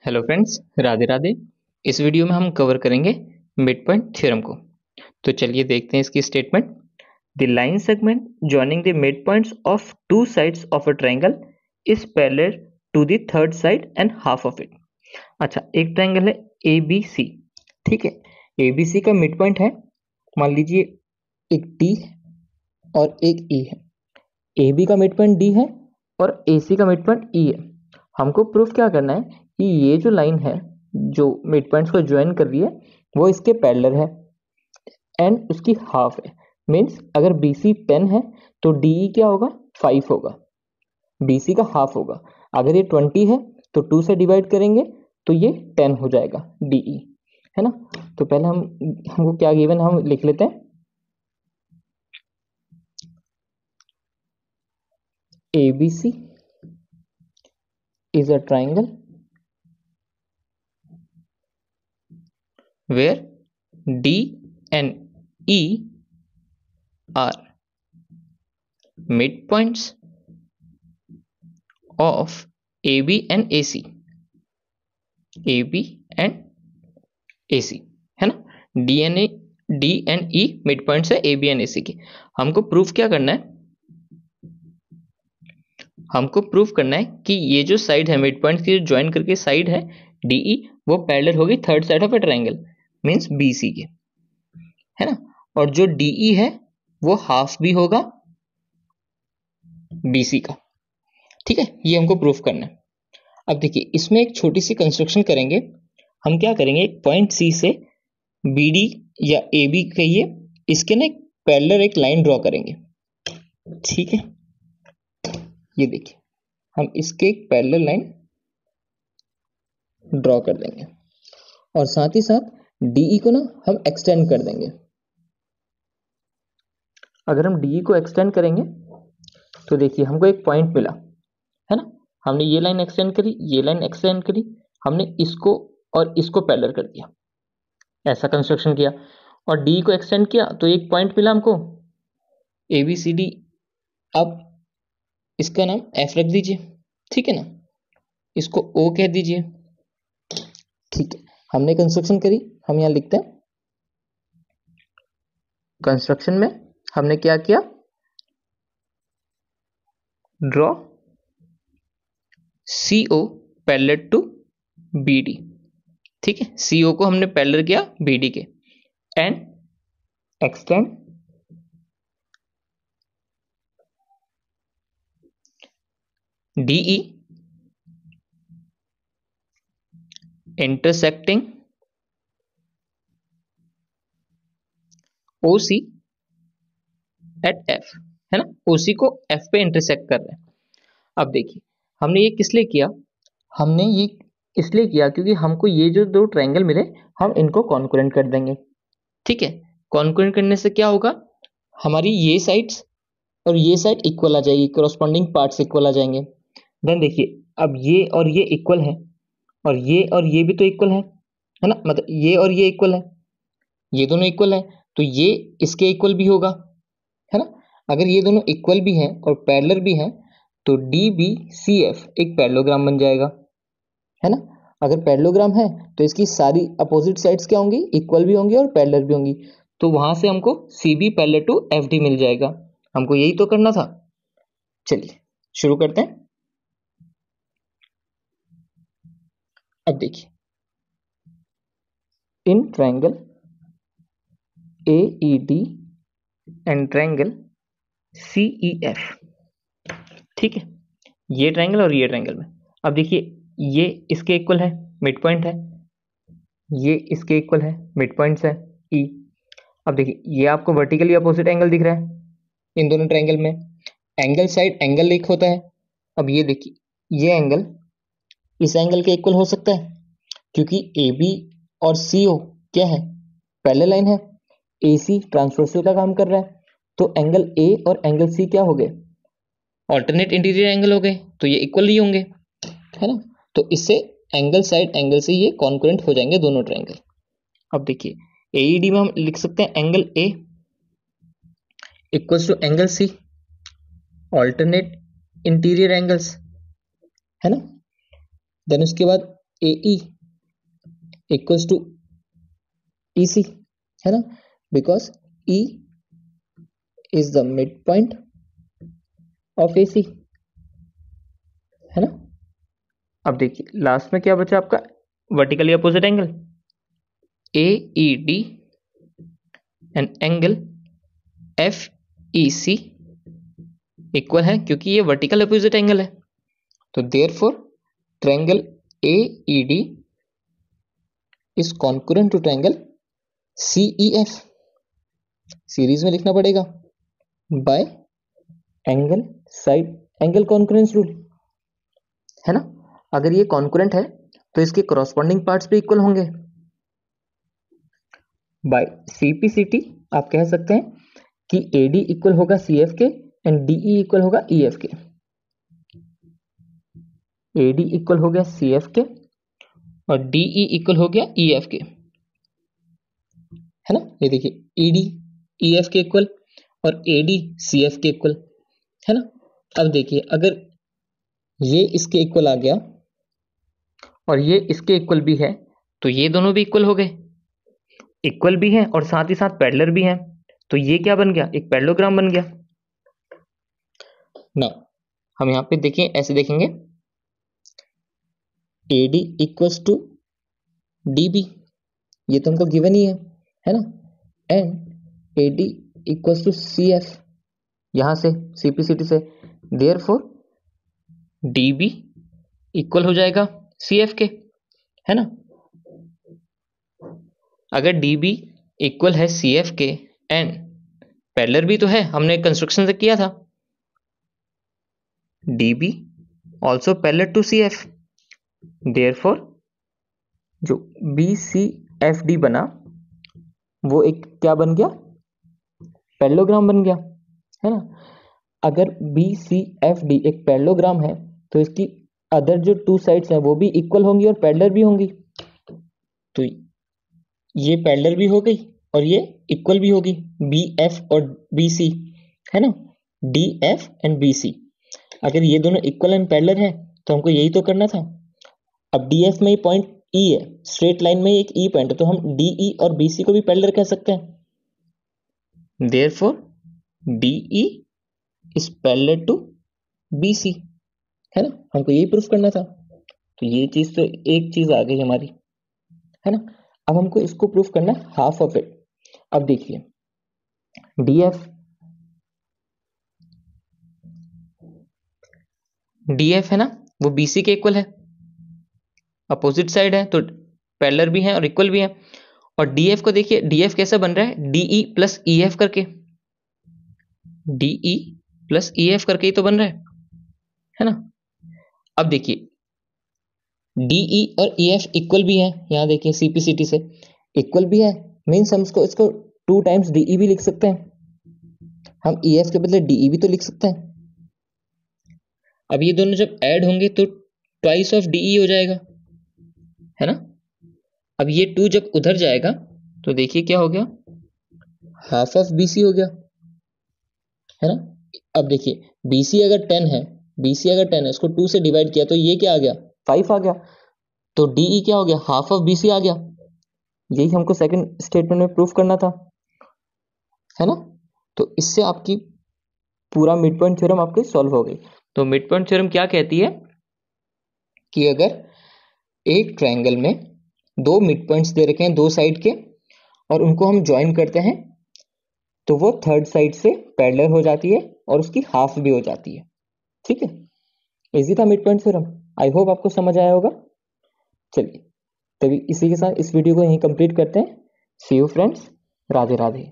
Hello friends, Radhe Radhe. इस video में हम कवर करेंगे मिड पॉइंट थ्योरम को। तो चलिए देखते हैं इसकी statement. The line segment joining the mid points of two sides of a triangle is parallel to the third side and half of it. अच्छा, एक ट्रायंगल है ए बी सी। ठीक है, ए बी सी का मिड पॉइंट है, मान लीजिए एक डी और एक ई है। ए बी का मिड पॉइंट डी है और ए सी का मिड पॉइंट ई है। हमको प्रूफ क्या करना है कि ये जो लाइन है जो मिड पॉइंट्स को ज्वाइन कर रही है वो इसके पैरेलल है एंड उसकी हाफ है। मीन्स अगर बी सी 10 है तो डी ई क्या होगा, 5 होगा। बी सी का हाफ होगा। अगर ये 20 है तो 2 से डिवाइड करेंगे तो ये 10 हो जाएगा डी ई, है ना। तो पहले हमको क्या गिवन हम लिख लेते हैं। A B C is a triangle where D and E are midpoints of AB and AC. AB and AC, है ना। D and E midpoints है AB and AC के। हमको प्रूफ क्या करना है, हमको प्रूफ करना है कि ये जो साइड है मिड पॉइंट की जो ज्वाइन करके साइड है DE वो पैरेलल होगी third side of A triangle means BC के, है ना। और जो DE है वो हाफ भी होगा BC का। ठीक है, ये हमको प्रूफ करना है। अब देखिए इसमें एक छोटी सी कंस्ट्रक्शन करेंगे। हम क्या करेंगे, एक पॉइंट C से BD या AB कहिए, इसके ना एक पैरेलल एक लाइन ड्रॉ करेंगे। ठीक है, ये देखिए हम इसके एक पैरेलल लाइन ड्रॉ कर देंगे और साथ ही साथ DE को ना हम एक्सटेंड कर देंगे। अगर हम DE को एक्सटेंड करेंगे तो देखिए हमको एक पॉइंट मिला, है ना। हमने ये लाइन एक्सटेंड करी, ये लाइन एक्सटेंड करी, हमने इसको और इसको पैरेलल कर दिया, ऐसा कंस्ट्रक्शन किया। और DE को एक्सटेंड किया तो एक पॉइंट मिला हमको ABCD। अब इसका नाम F रख दीजिए, ठीक है ना, इसको O कह दीजिए। ठीक है, हमने कंस्ट्रक्शन करी, हम यहां लिखते हैं। कंस्ट्रक्शन में हमने क्या किया, draw CO parallel to BD। ठीक है, CO को हमने पैरेलल किया BD के and extend DE intersecting OC at F, है ना। OC को F पे इंटरसेक्ट कर रहे हैं। अब देखिए हमने ये किस लिए किया, हमने ये इसलिए किया क्योंकि हमको ये जो दो ट्रायंगल मिले हम इनको कॉन्करेंट कर देंगे। ठीक है, कॉन्करेंट करने से क्या होगा, हमारी ये साइड्स और ये साइड इक्वल आ जाएगी, करस्पॉन्डिंग पार्ट्स इक्वल आ जाएंगे। देन देखिए अब ये और ये इक्वल है और ये भी तो इक्वल है ना, मतलब ये और ये इक्वल है, ये दोनों इक्वल है तो ये इसके इक्वल भी होगा, है ना। अगर ये दोनों इक्वल भी हैं और पैरेलल भी हैं तो DBCF एक पैरेललोग्राम बन जाएगा, है ना। अगर पैरेललोग्राम है तो इसकी सारी अपोजिट साइड्स क्या होंगी, इक्वल भी होंगी और पैरेलल भी होंगी। तो वहां से हमको CB पैरेलल टू FD मिल जाएगा। हमको यही तो करना था। चलिए शुरू करते हैं। अब देखिए in triangle AED and triangle CEF, ठीक है, ये ट्रायंगल और ये ट्रायंगल में। अब देखिए ये इसके इक्वल है, मिड पॉइंट है, ये इसके इक्वल है, मिड पॉइंट्स है E। अब देखिए ये आपको वर्टिकली अपोजिट एंगल दिख रहा है इन दोनों ट्रायंगल में। एंगल साइड एंगल एक होता है। अब ये देखिए ये एंगल इस एंगल के इक्वल हो सकता है क्योंकि AB और CO क्या है, पैरेलल लाइन है। AC ट्रांसवर्सल का काम कर रहा है तो एंगल A और एंगल C क्या हो गए, ऑल्टरनेट इंटीरियर एंगल हो गए, तो ये इक्वल ही होंगे, है ना। तो इससे एंगल साइड एंगल से ये कॉन्करेंट हो जाएंगे दोनों ट्रायंगल। अब देखिए AED में हम लिख सकते हैं angle A equals to angle C, alternate interior angles, है ना। देन उसके बाद AE इक्वल्स टू EC, है ना, because E is the mid point of AC, है ना। अब देखिए लास्ट में क्या बचा आपका, vertically opposite angle AED and angle FEC equal है, क्योंकि ये वर्टिकल अपोजिट एंगल है, तो therefore triangle AED is concurrent to triangle CEF, series में लिखना पड़ेगा by angle side angle concurrence rule, है ना। अगर ये कॉन्करेंट है तो इसके कॉरस्पॉन्डिंग पार्ट्स भी इक्वल होंगे। बाय CPCT आप कह सकते हैं कि AD इक्वल होगा CF के एंड DE इक्वल होगा EF के। AD इक्वल हो गया CF के और DE इक्वल हो गया EF के, है ना। ये देखिए ED EF के इक्वल और AD CF के इक्वल, है ना। अब देखिए अगर ये इसके इक्वल आ गया और ये इसके इक्वल भी है तो ये दोनों भी इक्वल हो गए, इक्वल भी हैं और साथ ही साथ पैरेलल भी हैं, तो ये क्या बन गया, एक पैरेललोग्राम बन गया ना। हम यहाँ पे देखें, ऐसे देखेंगे AD इक्वल्स टू DB, ये तो हमको गिवन ही है ना, and AD equals to CF, यहां से CPCT से, देयरफॉर DB इक्वल हो जाएगा CF के, है ना। अगर DB इक्वल है CF के एंड पैरेलल भी तो है, हमने कंस्ट्रक्शन से किया था, DB also parallel to CF, therefore जो BCFD बना वो एक क्या बन गया, पैरेललोग्राम बन गया, है ना। अगर BCFD एक पैरेललोग्राम है तो इसकी अदर जो टू साइड्स हैं वो भी इक्वल होंगी और पैरेलल भी होंगी, तो ये पैरेलल भी हो गई और ये इक्वल भी होगी, BF और BC, है ना, DF एंड BC। अगर ये दोनों इक्वल एंड पैरेलल है तो हमको यही तो करना था। अब DF में ये पॉइंट E है, स्ट्रेट लाइन में एक E पॉइंट है, तो हम DE और BC को भी पैरेलल कह सकते हैं, therefore DE is parallel to BC, है ना। हमको यही प्रूफ करना था, तो ये चीज तो एक चीज आ गई हमारी, है ना। अब हमको इसको प्रूफ करना है हाफ ऑफ इट। अब देखिए DF है ना, वो BC के इक्वल है, अपोजिट साइड है तो पैरेलल भी है और इक्वल भी है। और DF को देखिए, DF कैसा बन रहा है, DE प्लस EF करके, DE प्लस EF करके ही तो बन रहा है ना। अब देखिए DE और EF इक्वल भी है, यहां देखिए CPCT से इक्वल भी है, मीन्स हम इसको 2 टाइम्स DE भी लिख सकते हैं, हम EF के बदले DE भी तो लिख सकते हैं। अब ये दोनों जब ऐड होंगे तो ट्वाइस ऑफ DE हो जाएगा, है ना। अब ये 2 जब उधर जाएगा तो देखिए क्या हो गया, हाफ ऑफ BC हो गया, है ना। अब देखिए BC अगर 10 है, उसको 2 से डिवाइड किया तो ये क्या आ गया, 5 आ गया, तो DE क्या हो गया, हाफ ऑफ BC आ गया। यही हमको सेकंड स्टेटमेंट में प्रूफ करना था, है ना। तो इससे आपकी पूरा मिड पॉइंट थ्योरम आपकी सॉल्व हो गई। तो मिड पॉइंट थ्योरम क्या कहती है कि अगर एक ट्रायंगल में 2 मिड पॉइंट्स दे रखे हैं 2 साइड के और उनको हम ज्वाइन करते हैं तो वो थर्ड साइड से पैरेलल हो जाती है और उसकी हाफ भी हो जाती है, ठीक है। इजी था mid point theorem, I hope आपको समझ आया होगा। चलिए तभी इसी के साथ इस वीडियो को यहीं कंप्लीट करते हैं। सी यू फ्रेंड्स, राधे राधे।